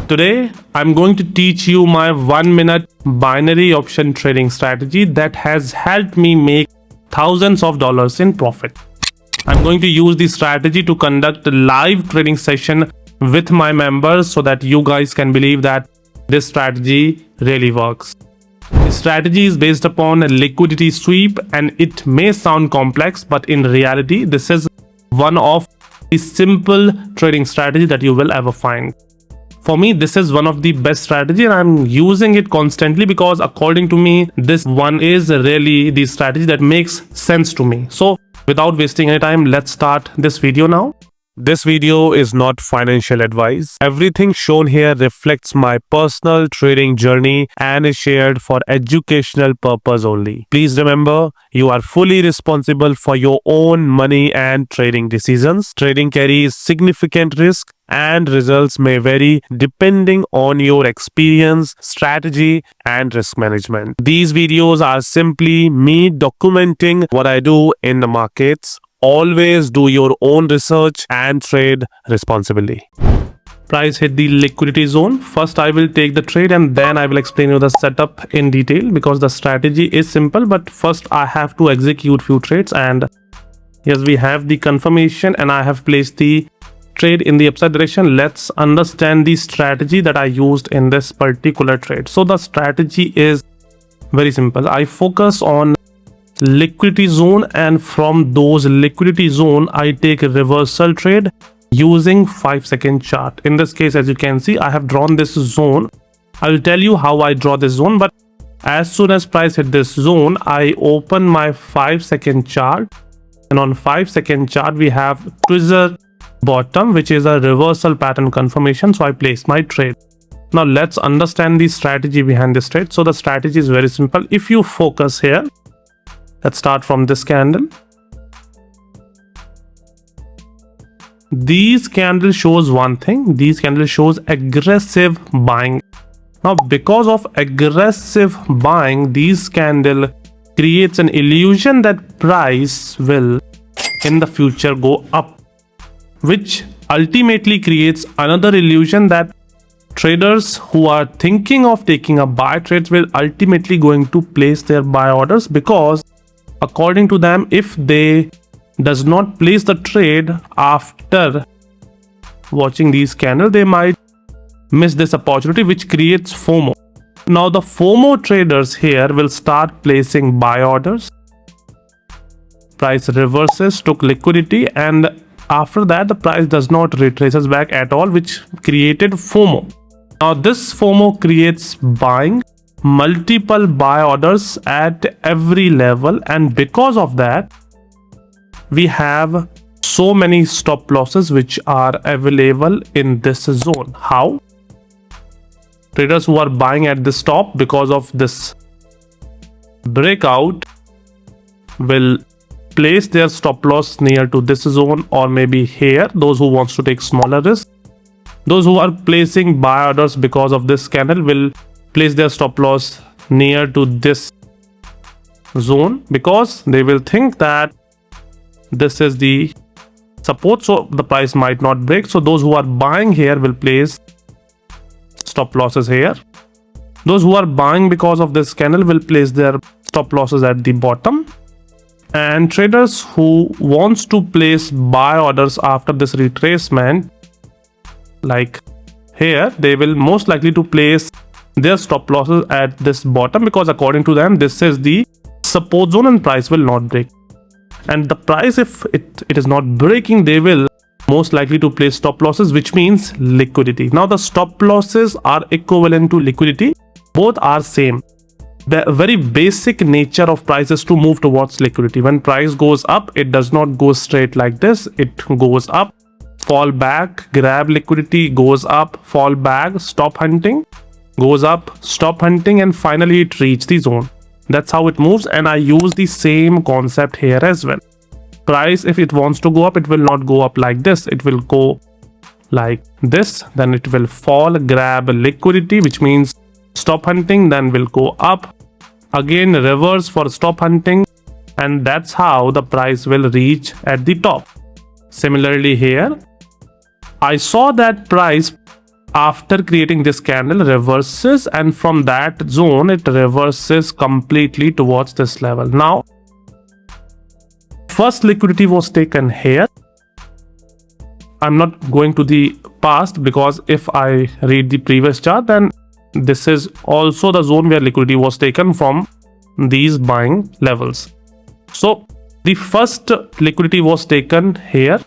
Today, I'm going to teach you my 1-minute binary option trading strategy that has helped me make thousands of dollars in profit. I'm going to use this strategy to conduct a live trading session with my members so that you guys can believe that this strategy really works. The strategy is based upon a liquidity sweep and it may sound complex, but in reality, this is one of the simple trading strategy that you will ever find. For me, this is one of the best strategy and I'm using it constantly because according to me, this one is really the strategy that makes sense to me. So without wasting any time, let's start this video now. This video is not financial advice. Everything shown here reflects my personal trading journey and is shared for educational purpose only. Please remember, you are fully responsible for your own money and trading decisions. Trading carries significant risk and results may vary depending on your experience, strategy, and risk management. These videos are simply me documenting what I do in the markets. Always do your own research and trade responsibly. Price hit the liquidity zone. First, I will take the trade and then I will explain you the setup in detail because the strategy is simple. But first, I have to execute few trades. And yes, we have the confirmation and I have placed the trade in the upside direction. Let's understand the strategy that I used in this particular trade. So the strategy is very simple. I focus on liquidity zone and from those liquidity zone I take a reversal trade using 5-second chart. In this case, as you can see, I have drawn this zone. I will tell you how I draw this zone, but as soon as price hit this zone, I open my 5-second chart and on 5-second chart we have tweezer bottom, which is a reversal pattern confirmation. So I place my trade. Now let's understand the strategy behind this trade. So the strategy is very simple. If you focus here, let's start from this candle. These candle shows one thing. These candle shows aggressive buying. Now, because of aggressive buying, these candle creates an illusion that price will in the future go up, which ultimately creates another illusion that traders who are thinking of taking a buy trades will ultimately going to place their buy orders, because according to them, if they does not place the trade after watching these candles, they might miss this opportunity, which creates FOMO. Now the FOMO traders here will start placing buy orders. Price reverses, took liquidity, and after that the price does not retraces back at all, which created FOMO. Now this FOMO creates buying, multiple buy orders at every level, and because of that we have so many stop losses which are available in this zone. How? Traders who are buying at the stop because of this breakout will place their stop loss near to this zone or maybe here, those who wants to take smaller risk. Those who are placing buy orders because of this candle will place their stop loss near to this zone because they will think that this is the support, so the price might not break. So those who are buying here will place stop losses here. Those who are buying because of this candle will place their stop losses at the bottom, and traders who wants to place buy orders after this retracement, like here, they will most likely to place their stop losses at this bottom because according to them this is the support zone and price will not break. And the price, if it is not breaking, they will most likely to place stop losses, which means liquidity. Now the stop losses are equivalent to liquidity. Both are same. The very basic nature of price is to move towards liquidity. When price goes up, it does not go straight like this. It goes up, fall back, grab liquidity, goes up, fall back, stop hunting, goes up, stop hunting, and finally it reaches the zone. That's how it moves, and I use the same concept here as well. Price, if it wants to go up, it will not go up like this. It will go like this, then it will fall, grab liquidity, which means stop hunting, then will go up, again reverse for stop hunting, and that's how the price will reach at the top. Similarly here, I saw that price after creating this candle reverses, and from that zone it reverses completely towards this level. Now first liquidity was taken here. I'm not going to the past because if I read the previous chart, then this is also the zone where liquidity was taken from these buying levels. So the first liquidity was taken here,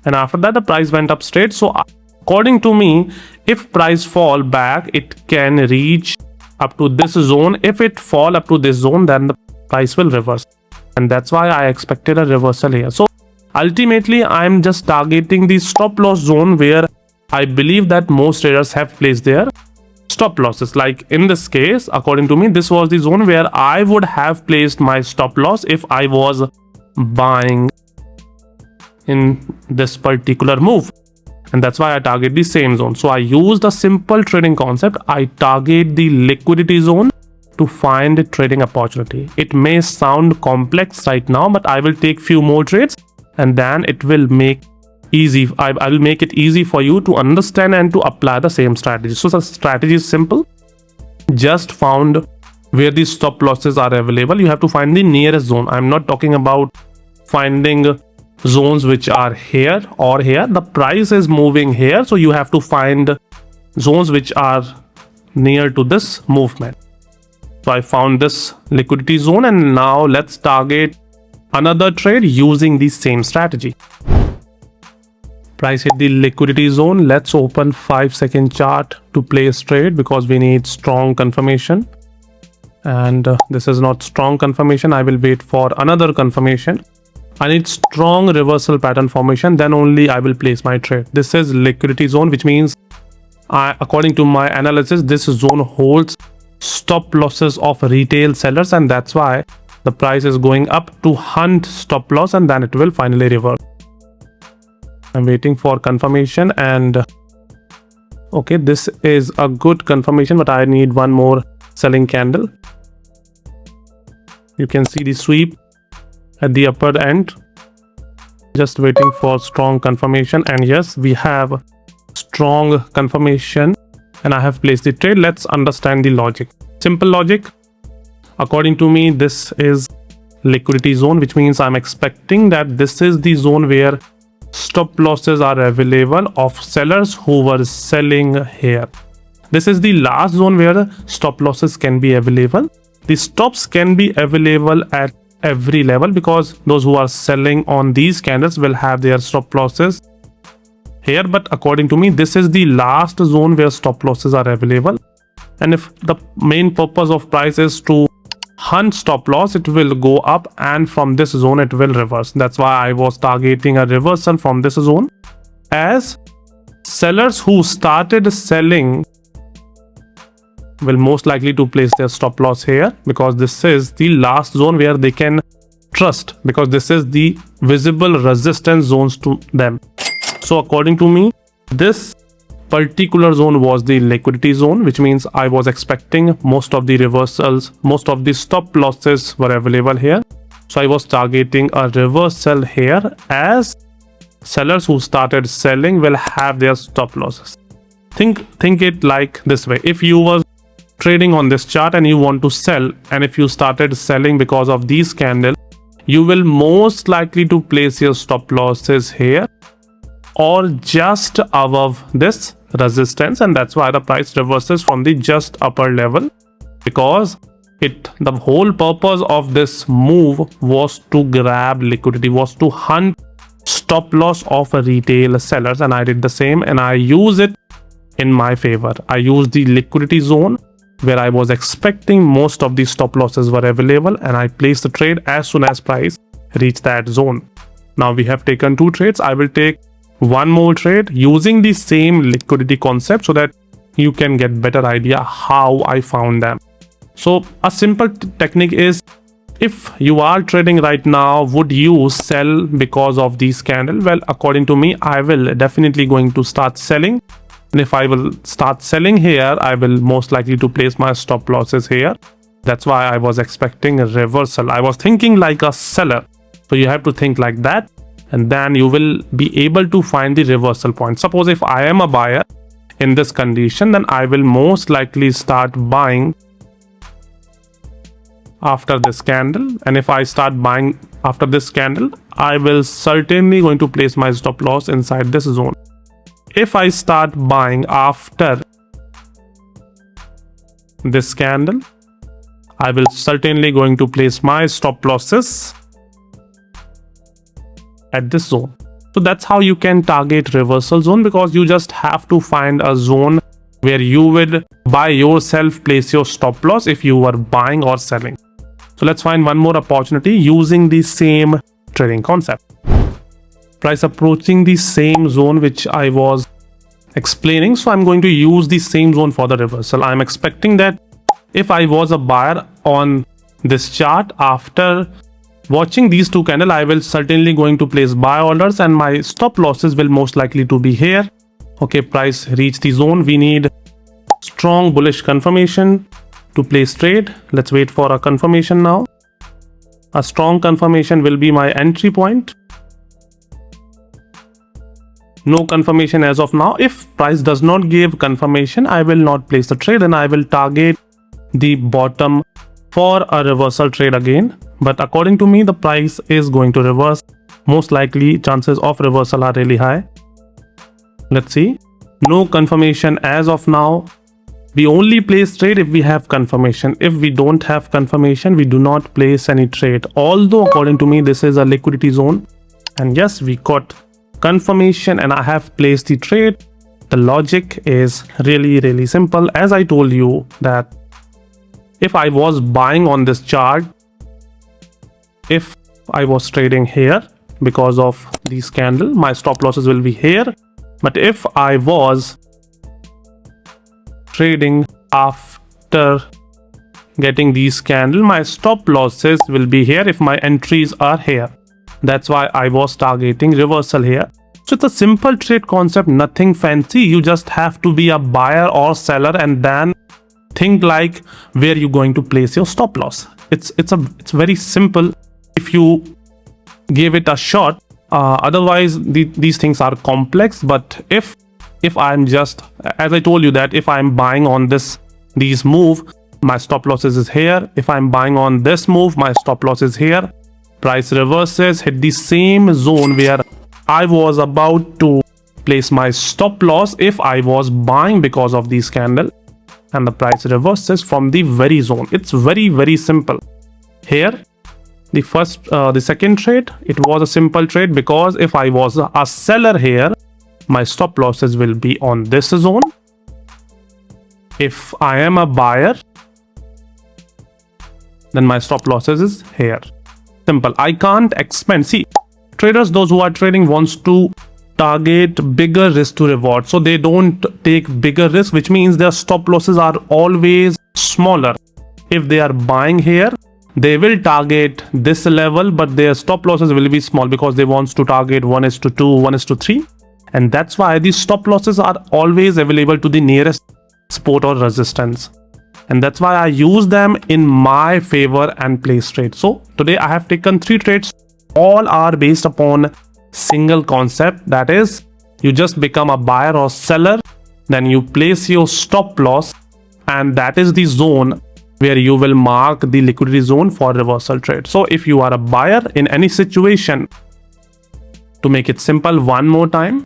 and after that the price went up straight. So according to me, if price fall back, it can reach up to this zone. If it fall up to this zone, then the price will reverse, and that's why I expected a reversal here. So ultimately I'm just targeting the stop loss zone where I believe that most traders have placed their stop losses. Like in this case, according to me, this was the zone where I would have placed my stop loss if I was buying in this particular move, and that's why I target the same zone. So I used a simple trading concept. I target the liquidity zone to find a trading opportunity. It may sound complex right now, but I will take few more trades and then it will make easy. I will make it easy for you to understand and to apply the same strategy. So the strategy is simple. Just found where the stop losses are available. You have to find the nearest zone. I'm not talking about finding zones which are here or here. The price is moving here, so you have to find zones which are near to this movement. So I found this liquidity zone, and now let's target another trade using the same strategy. Price hit the liquidity zone. Let's open 5-second chart to place trade because we need strong confirmation, and this is not strong confirmation. I will wait for another confirmation. I need strong reversal pattern formation, then only I will place my trade. This is liquidity zone, which means according to my analysis, this zone holds stop losses of retail sellers, and that's why the price is going up to hunt stop loss, and then it will finally reverse. I'm waiting for confirmation, and okay, this is a good confirmation, but I need one more selling candle. You can see the sweep at the upper end. Just waiting for strong confirmation, and yes, we have strong confirmation and I have placed the trade. Let's understand the logic. Simple logic. According to me, this is liquidity zone, which means I'm expecting that this is the zone where stop losses are available of sellers who were selling here. This is the last zone where stop losses can be available. The stops can be available at every level because those who are selling on these candles will have their stop losses here, but according to me, this is the last zone where stop losses are available. And if the main purpose of price is to hunt stop loss, it will go up, and from this zone it will reverse. That's why I was targeting a reversal from this zone, as sellers who started selling will most likely to place their stop loss here, because this is the last zone where they can trust, because this is the visible resistance zones to them. So according to me, this particular zone was the liquidity zone, which means I was expecting most of the reversals, most of the stop losses were available here. So I was targeting a reversal here, as sellers who started selling will have their stop losses. Think it like this way. If you were trading on this chart and you want to sell, and if you started selling because of these candles, you will most likely to place your stop losses here or just above this resistance, and that's why the price reverses from the just upper level, because the whole purpose of this move was to grab liquidity, was to hunt stop loss of retail sellers, and I did the same, and I use it in my favor. I used the liquidity zone where I was expecting most of the stop losses were available, and I placed the trade as soon as price reached that zone. Now we have taken 2 trades. I will take one more trade using the same liquidity concept so that you can get better idea how I found them. So a simple technique is, if you are trading right now, would you sell because of these candles? Well, according to me, I will definitely going to start selling, and if I will start selling here, I will most likely to place my stop losses here. That's why I was expecting a reversal. I was thinking like a seller, so you have to think like that, and then you will be able to find the reversal point. Suppose if I am a buyer, in this condition, then I will most likely start buying after this candle. And if I start buying after this candle, I will certainly going to place my stop loss inside this zone. If I start buying after this candle, I will certainly going to place my stop losses at this zone. So that's how you can target reversal zone, because you just have to find a zone where you will by yourself place your stop loss if you are buying or selling. So let's find one more opportunity using the same trading concept. Price approaching the same zone which I was explaining. So I'm going to use the same zone for the reversal. I'm expecting that if I was a buyer on this chart, after watching these two candles, I will certainly going to place buy orders and my stop losses will most likely to be here. Okay, price reach the zone. We need strong bullish confirmation to place trade. Let's wait for a confirmation now. A strong confirmation will be my entry point. No confirmation as of now. If price does not give confirmation, I will not place the trade and I will target the bottom for a reversal trade again. But according to me, the price is going to reverse. Most likely chances of reversal are really high. Let's see. No confirmation as of now. We only place trade if we have confirmation. If we don't have confirmation, we do not place any trade. Although according to me, this is a liquidity zone. And yes, we got confirmation and I have placed the trade. The logic is really simple. As I told you that if I was buying on this chart, if I was trading here because of this candle, my stop losses will be here. But if I was trading after getting these candle, my stop losses will be here if my entries are here. That's why I was targeting reversal here. So it's a simple trade concept, nothing fancy. You just have to be a buyer or seller and then think like where you're going to place your stop loss. It's very simple if you give it a shot. Otherwise these things are complex. But if I'm just, as I told you, that if I'm buying on these move, my stop losses is here. If I'm buying on this move, my stop loss is here. Price reverses, hit the same zone where I was about to place my stop loss if I was buying because of this candle, and the price reverses from the very zone. It's very simple. Here the second trade, it was a simple trade because if I was a seller here, my stop losses will be on this zone. If I am a buyer, then my stop losses is here. Simple. I can't expand. See, traders, those who are trading, wants to target bigger risk to reward, so they don't take bigger risk, which means their stop losses are always smaller. If they are buying here, they will target this level, but their stop losses will be small because they want to target 1:2, 1:3, and that's why these stop losses are always available to the nearest support or resistance. And that's why I use them in my favor and place trade. So today I have taken 3 trades. All are based upon single concept, that is, you just become a buyer or seller, then you place your stop loss, and that is the zone where you will mark the liquidity zone for reversal trade. So if you are a buyer in any situation, to make it simple one more time,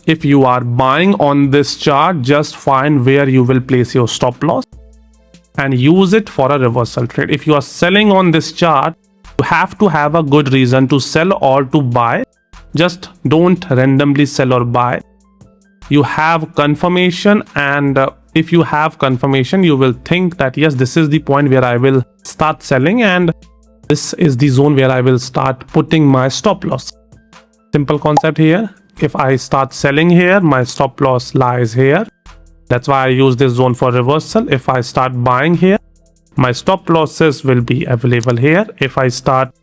if you are buying on this chart, just find where you will place your stop loss and use it for a reversal trade. If you are selling on this chart, you have to have a good reason to sell or to buy. Just don't randomly sell or buy. You have confirmation, and if you have confirmation, you will think that yes, this is the point where I will start selling and this is the zone where I will start putting my stop loss. Simple concept here. If I start selling here, my stop loss lies here. That's why I use this zone for reversal. If I start buying here, my stop losses will be available here. If I start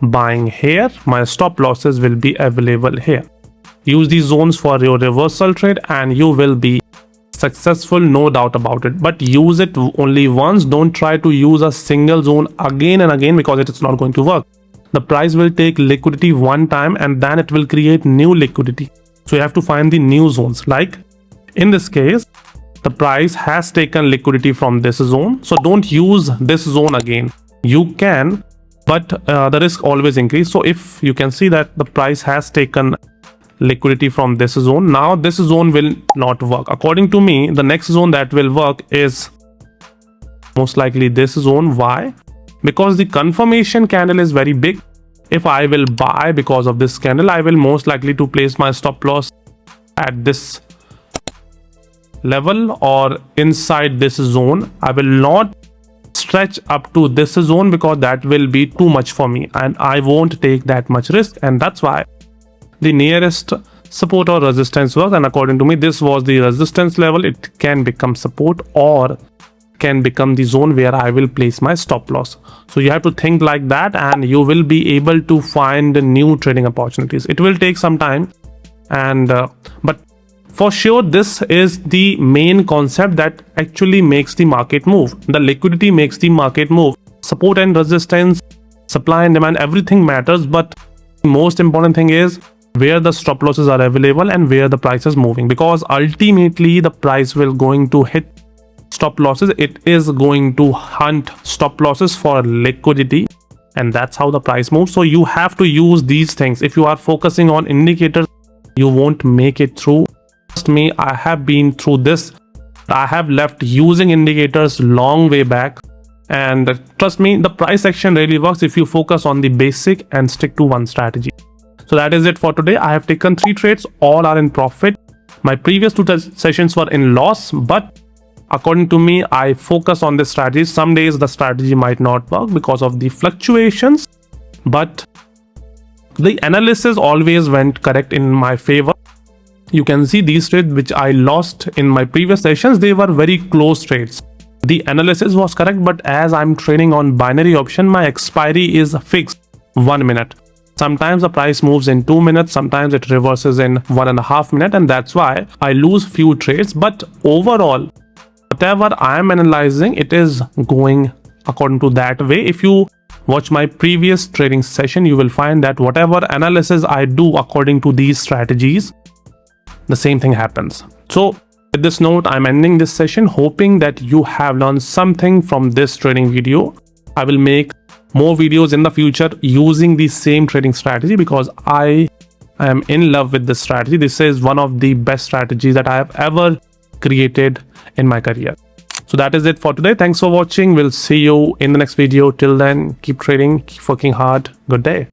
buying here, my stop losses will be available here. Use these zones for your reversal trade and you will be successful, no doubt about it. But use it only once. Don't try to use a single zone again and again because it is not going to work. The price will take liquidity one time and then it will create new liquidity. So you have to find the new zones. Like In this case, the price has taken liquidity from this zone, so don't use this zone again. You can, but the risk always increase. So if you can see that the price has taken liquidity from this zone, now this zone will not work. According to me, the next zone that will work is most likely this zone. Why? Because the confirmation candle is very big. If I will buy because of this candle, I will most likely to place my stop loss at this level or inside this zone. I will not stretch up to this zone because that will be too much for me and I won't take that much risk, and that's why the nearest support or resistance works. And according to me, this was the resistance level. It can become support or can become the zone where I will place my stop loss. So you have to think like that and you will be able to find new trading opportunities. It will take some time, and but for sure this is the main concept that actually makes the market move. The liquidity makes the market move. Support and resistance, supply and demand, everything matters, but the most important thing is where the stop losses are available and where the price is moving, because ultimately the price will going to hit stop losses. It is going to hunt stop losses for liquidity, and that's how the price moves. So you have to use these things. If you are focusing on indicators, you won't make it through. Trust me, I have been through this. I have left using indicators long way back, and trust me, the price action really works if you focus on the basic and stick to one strategy. So that is it for today. I have taken 3 trades, all are in profit. My previous 2 sessions were in loss, but according to me, I focus on this strategy. Some days the strategy might not work because of the fluctuations, but the analysis always went correct in my favor. You can see these trades which I lost in my previous sessions, they were very close trades. The analysis was correct, but as I'm trading on binary option, my expiry is fixed 1 minute. Sometimes the price moves in 2 minutes, sometimes it reverses in 1.5 minutes, and that's why I lose few trades. But overall, whatever I am analyzing, it is going according to that way. If you watch my previous trading session, you will find that whatever analysis I do according to these strategies, the same thing happens. So with this note, I'm ending this session, hoping that you have learned something from this trading video. I will make more videos in the future using the same trading strategy because I am in love with this strategy. This is one of the best strategies that I have ever created in my career. So that is it for today. Thanks for watching. We'll see you in the next video. Till then, keep trading, keep working hard. Good day.